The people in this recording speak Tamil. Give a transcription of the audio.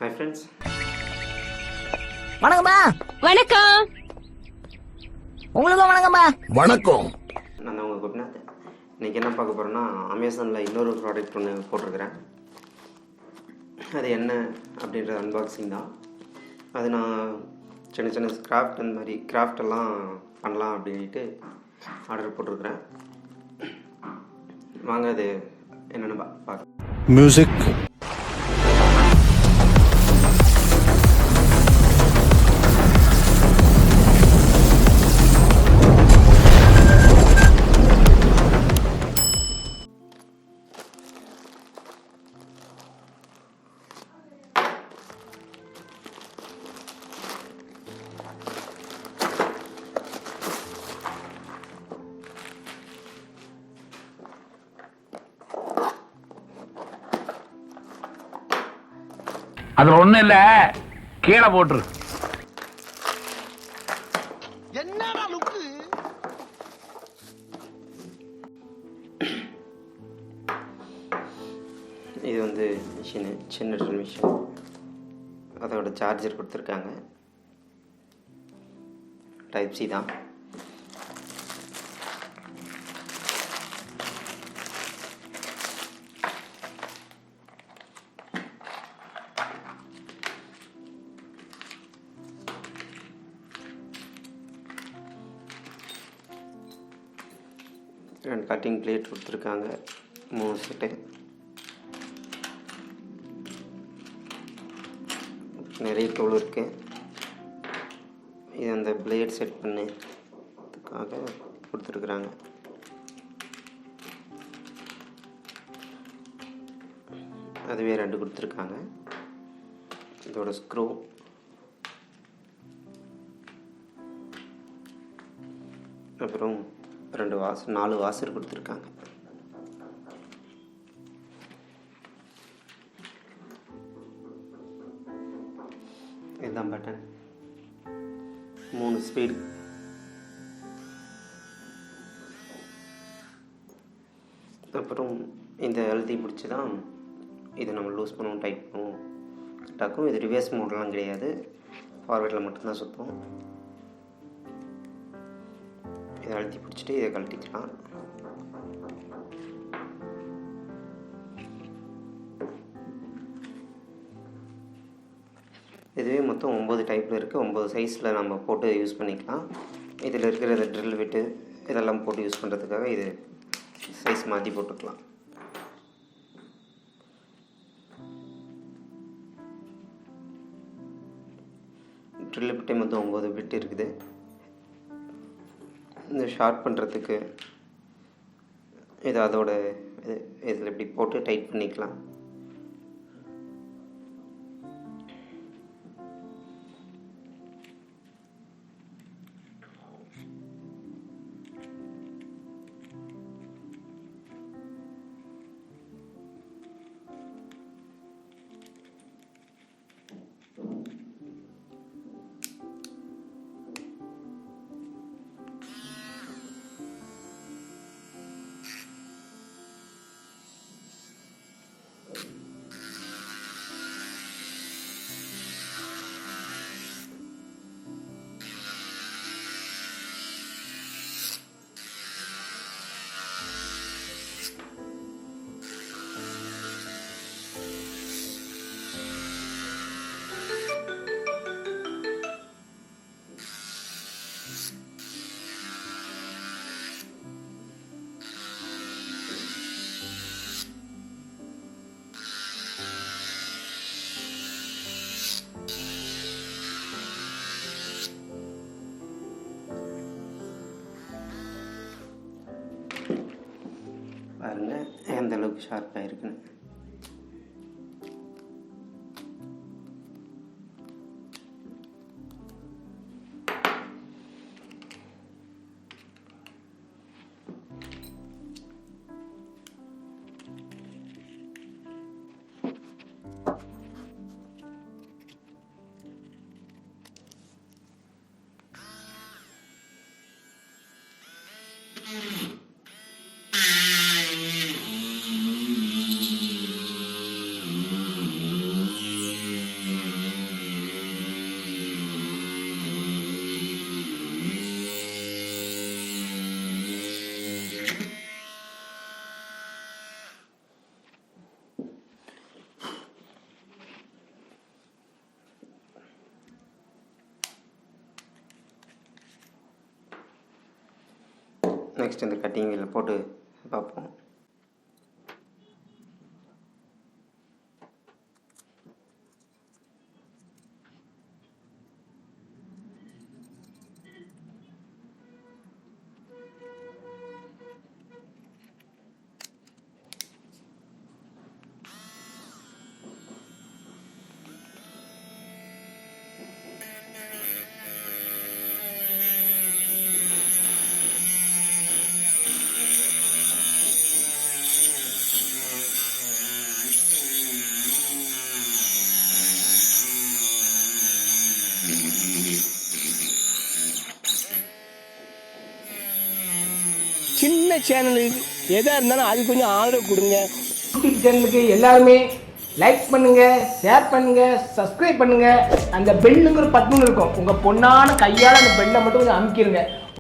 ஹை ஃப்ரெண்ட்ஸ், வணக்கம்மா. வணக்கம். உங்களுக்கும் வணக்கம்மா. வணக்கம். நான் தான் உங்கள் கோபிநாத். இன்றைக்கி என்ன பார்க்க போகிறேன்னா, அமேசானில் இன்னொரு ப்ராடக்ட் ஒன்று போட்டிருக்கிறேன். அது என்ன அப்படின்ற அன்பாக்சிங் தான். அது நான் சின்ன சின்ன கிராஃப்ட் அந்த மாதிரி கிராஃப்டெல்லாம் பண்ணலாம் அப்படின்ட்டு ஆர்டர் போட்டிருக்கிறேன். வாங்க அது என்னென்னு பார்க்கலாம். மியூசிக். அதுல ஒண்ணு இல்ல, கீழே போட்டுரு. என்னடா லுக்கு? இது வந்து மிஷினு, சின்ன ட்ரில் மிஷின். அதோட சார்ஜர் கொடுத்துருக்காங்க. டைப் சி தான். ரெண்டு கட்டிங் பிளேட் கொடுத்துருக்காங்க, 3 செட்டு. நிறைய டூல் இருக்குது. இது அந்த பிளேட் செட் பண்ணதுக்காக கொடுத்துருக்குறாங்க. அதுவே 2 கொடுத்துருக்காங்க. இதோட ஸ்க்ரூ, அப்புறம் 4 வாசர் கொடுத்துருக்காங்க. இதுதான் பட்டன், 3 ஸ்பீடு. அப்புறம் இந்த அழுத்தி பிடிச்சி தான் இதை நம்ம லூஸ் பண்ணுவோம், டைட் பண்ணுவோம், கரெக்டாகும். இது ரிவர்ஸ் மோட்லாம் கிடையாது, ஃபார்வேர்டில் மட்டும்தான் சுற்றும். இதை அழுத்தி பிடிச்சிட்டு இதை கழட்டிக்கலாம். இதுவே மொத்தம் 9 டைப்பில் இருக்குது. 9 சைஸில் நம்ம போட்டு யூஸ் பண்ணிக்கலாம். இதில் இருக்கிற இந்த ட்ரில் விட்டு இதெல்லாம் போட்டு யூஸ் பண்ணுறதுக்காக இது சைஸ் மாற்றி போட்டுக்கலாம். ட்ரில் விட்டே மொத்தம் 9 பிட் இருக்குது. இந்த ஷார்ட் பண்ணுறதுக்கு இது அதோட இதில் இப்படி போட்டு டைட் பண்ணிக்கலாம். பாருங்கள் எந்த அளவுக்கு ஷார்ப்பாக இருக்குன்னு. நெக்ஸ்ட் இந்த கட்டிங் வீலில் போட்டு பார்ப்போம். சின்ன சேனலுக்கு எதாக இருந்தாலும் அது கொஞ்சம் ஆதரவு கொடுங்க. யூடியூப் சேனலுக்கு எல்லாருமே லைக் பண்ணுங்க, ஷேர் பண்ணுங்க, சப்ஸ்கிரைப் பண்ணுங்க. அந்த பெல்லுங்கிற பட்டன் இருக்கும், உங்க பொண்ணான கையால் அந்த பெல்லை மட்டும் கொஞ்சம் அமுக்கிடுங்க.